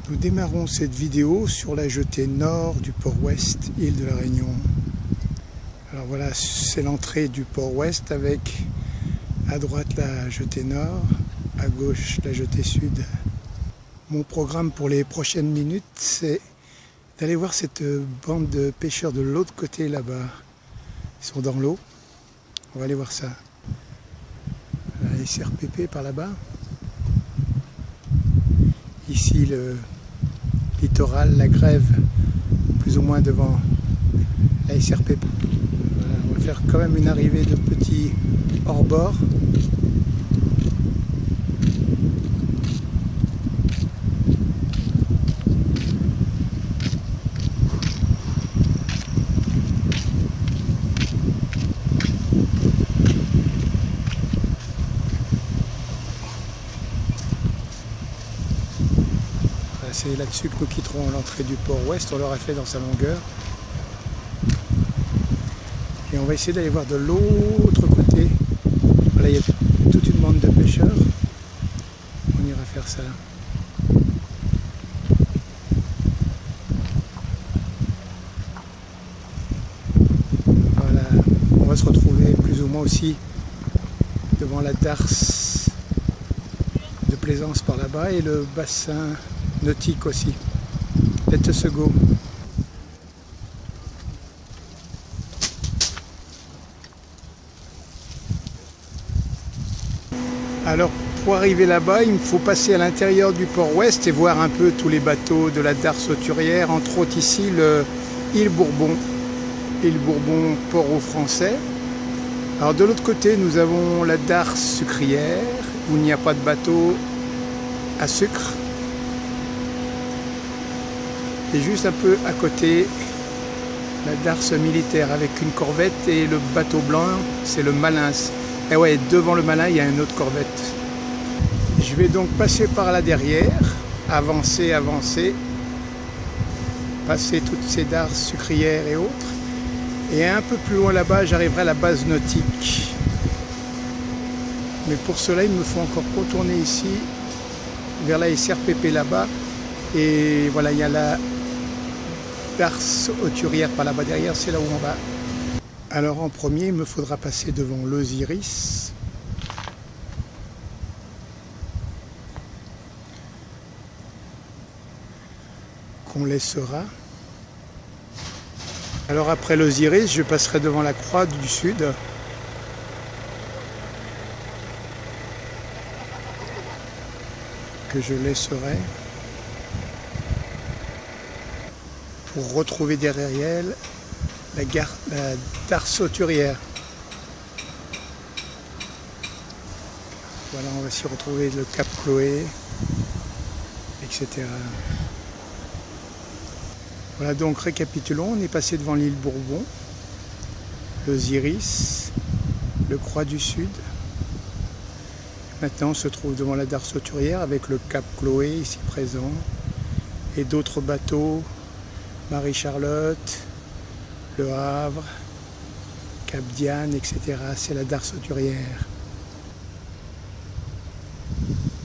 Nous démarrons cette vidéo sur la jetée nord du port ouest, île de la Réunion. Alors voilà, c'est l'entrée du port ouest avec à droite la jetée nord, à gauche la jetée sud. Mon programme pour les prochaines minutes, c'est d'aller voir cette bande de pêcheurs de l'autre côté là-bas. Ils sont dans l'eau. On va aller voir ça. La SRPP par là-bas. Ici le littoral, la grève, plus ou moins devant la SRPP. Voilà, on va faire quand même une arrivée de petits hors-bord. C'est là-dessus que nous quitterons l'entrée du port ouest, on l'aura fait dans sa longueur. Et on va essayer d'aller voir de l'autre côté. Voilà, il y a toute une bande de pêcheurs. On ira faire ça. Voilà, on va se retrouver plus ou moins aussi devant la darse de plaisance par là-bas et le bassin nautique aussi. Let's go. Alors pour arriver là-bas, il me faut passer à l'intérieur du port ouest et voir un peu tous les bateaux de la darse hauturière, entre autres ici le île Bourbon, port aux Français. Alors de l'autre côté, nous avons la darse sucrière où il n'y a pas de bateau à sucre. Et juste un peu à côté, la darse militaire avec une corvette et le bateau blanc, c'est le Malin. Et ouais, devant le Malin, il y a une autre corvette. Je vais donc passer par là derrière, avancer, passer toutes ces darses sucrières et autres. Et un peu plus loin là-bas, j'arriverai à la base nautique. Mais pour cela, il me faut encore contourner ici, vers la SRPP là-bas. Et voilà, il y a la darse hauturière par là-bas derrière, c'est là où on va. Alors en premier, il me faudra passer devant l'Osiris. Qu'on laissera. Alors après l'Osiris, je passerai devant la Croix du Sud. Que je laisserai. Pour retrouver derrière elle la darse hauturière. Voilà, on va s'y retrouver le Cap Chloé, etc. Voilà, donc récapitulons, on est passé devant l'île Bourbon, l'Osiris, le Croix du Sud. Maintenant on se trouve devant la darse hauturière avec le Cap Chloé ici présent et d'autres bateaux. Marie-Charlotte, Le Havre, Cap Diane, etc. C'est la darse hauturière.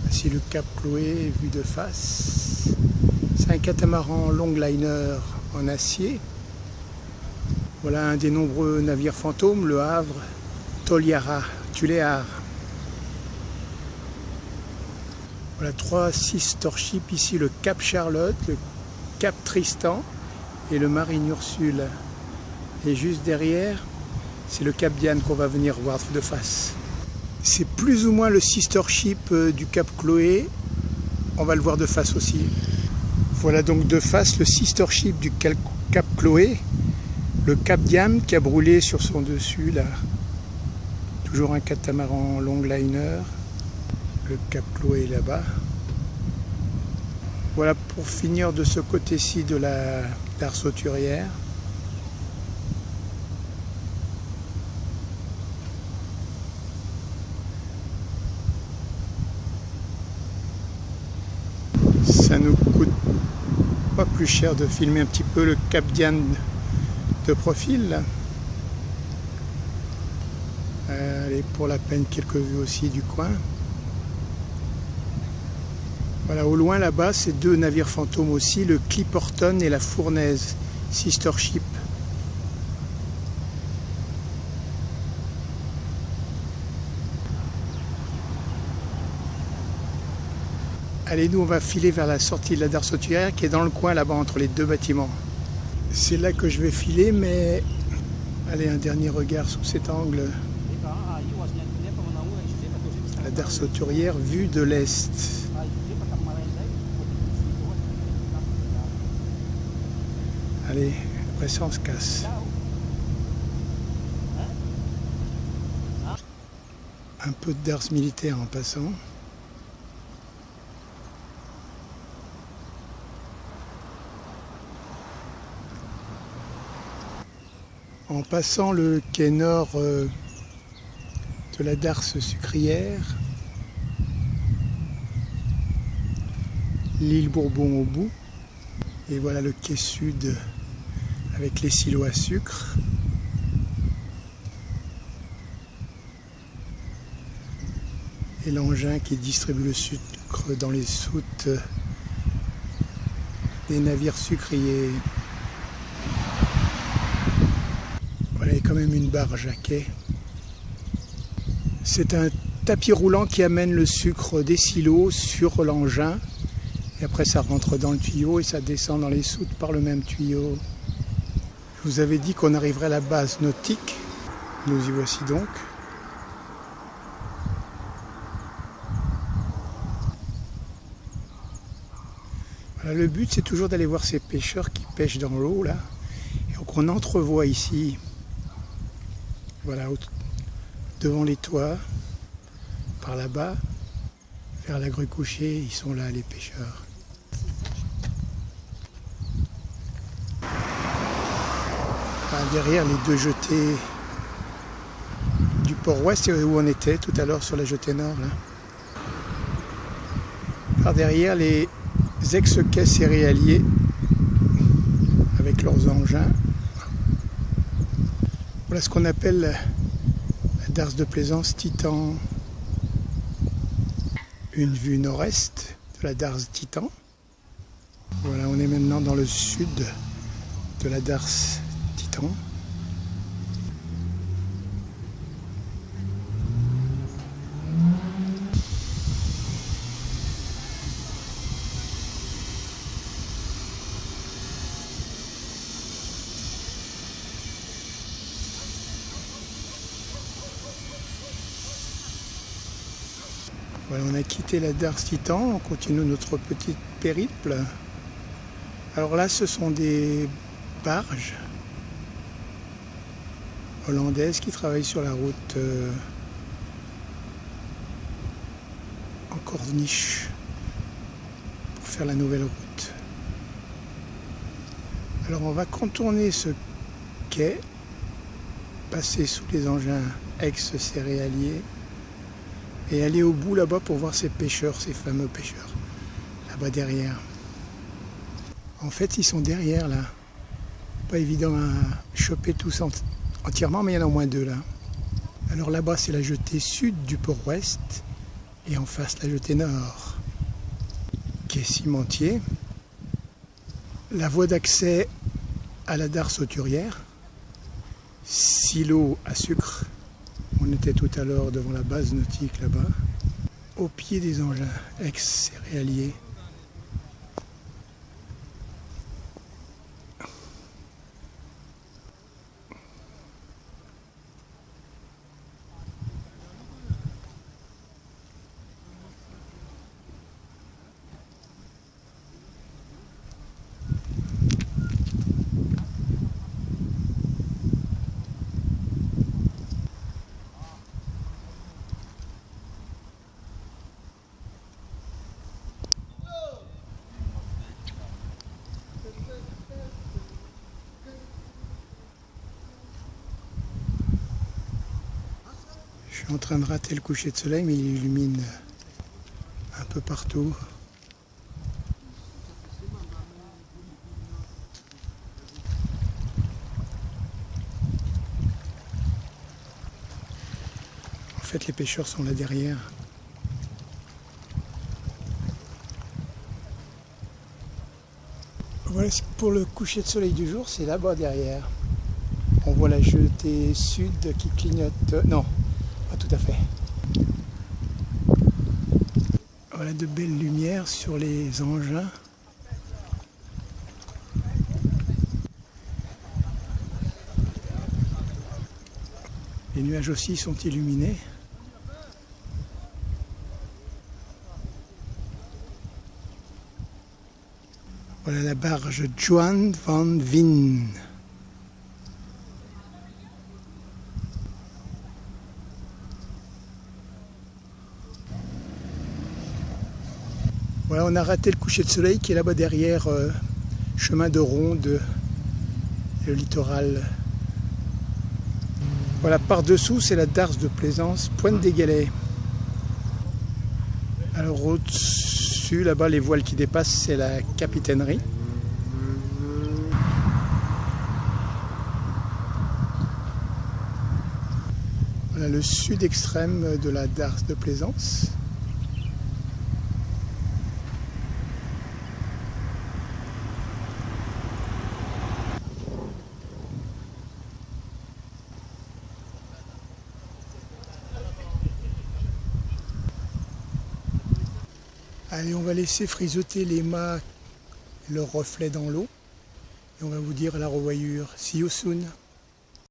Voici le Cap Chloé vu de face. C'est un catamaran longliner en acier. Voilà un des nombreux navires fantômes, Le Havre, Toliara, Tuléar. Voilà 3 sister ships ici, le Cap Charlotte, le Cap Tristan et le Marine Ursule. Et juste derrière, c'est le Cap Diane qu'on va venir voir de face. C'est plus ou moins le sister ship du Cap Chloé. On va le voir de face aussi. Voilà donc de face le sister ship du Cap Chloé, le Cap Diane qui a brûlé sur son dessus là. Toujours un catamaran longliner. Le Cap Chloé là-bas. Voilà pour finir de ce côté-ci de la darse hauturière. Ça nous coûte pas plus cher de filmer un petit peu le Cap Diane de profil. Là. Allez, pour la peine quelques vues aussi du coin. Voilà, au loin là-bas, c'est deux navires fantômes aussi, le Clipperton et la Fournaise, sister ship. Allez, nous on va filer vers la sortie de la Darse Hauturière qui est dans le coin là-bas entre les deux bâtiments. C'est là que je vais filer, mais allez, un dernier regard sous cet angle. La Darse Hauturière vue de l'Est. Allez, après ça on se casse. Un peu de darse militaire en passant. En passant le quai nord de la Darse sucrière, l'île Bourbon au bout, et voilà le quai sud avec les silos à sucre. Et l'engin qui distribue le sucre dans les soutes des navires sucriers. Voilà, il y a quand même une barge à quai. C'est un tapis roulant qui amène le sucre des silos sur l'engin. Et après ça rentre dans le tuyau et ça descend dans les soutes par le même tuyau. Je vous avais dit qu'on arriverait à la base nautique. Nous y voici donc. Voilà, le but c'est toujours d'aller voir ces pêcheurs qui pêchent dans l'eau là. Et donc on entrevoit ici, voilà, devant les toits, par là-bas, vers la grue couchée, ils sont là les pêcheurs. Enfin, derrière les deux jetées du port ouest où on était tout à l'heure sur la jetée nord là. Par derrière les ex-quais céréaliers avec leurs engins. Voilà ce qu'on appelle la darse de plaisance Titan. Une vue nord-est de la darse Titan. Voilà, on est maintenant dans le sud de la darse Titan. Voilà, on a quitté la Darse Titan, on continue notre petit périple. Alors là, ce sont des barges hollandaises qui travaillent sur la route en corniche pour faire la nouvelle route. Alors on va contourner ce quai, passer sous les engins ex-céréaliers et aller au bout là-bas pour voir ces pêcheurs, ces fameux pêcheurs, là-bas derrière. En fait, ils sont derrière là. Pas évident à choper tous entièrement, mais il y en a au moins deux là. Alors là-bas, c'est la jetée sud du port ouest et en face, la jetée nord, qui est cimentier. La voie d'accès à la Darse Hauturière, silo à sucre. On était tout à l'heure devant la base nautique là-bas, au pied des engins ex-céréaliers. Je suis en train de rater le coucher de soleil, mais il illumine un peu partout. En fait, les pêcheurs sont là derrière. Voilà, pour le coucher de soleil du jour, c'est là-bas derrière. On voit la jetée sud qui clignote. Non, pas tout à fait. Voilà de belles lumières sur les engins. Les nuages aussi sont illuminés. Voilà la barge Johan van Veen. Voilà, on a raté le coucher de soleil qui est là-bas derrière, chemin de ronde, le littoral. Voilà, par-dessous, c'est la darse de Plaisance, Pointe des Galets. Alors au-dessus, là-bas, les voiles qui dépassent, c'est la capitainerie. Voilà le sud extrême de la darse de Plaisance. Allez, on va laisser frisoter les mâts, leur reflet dans l'eau. Et on va vous dire à la revoyure. See you soon.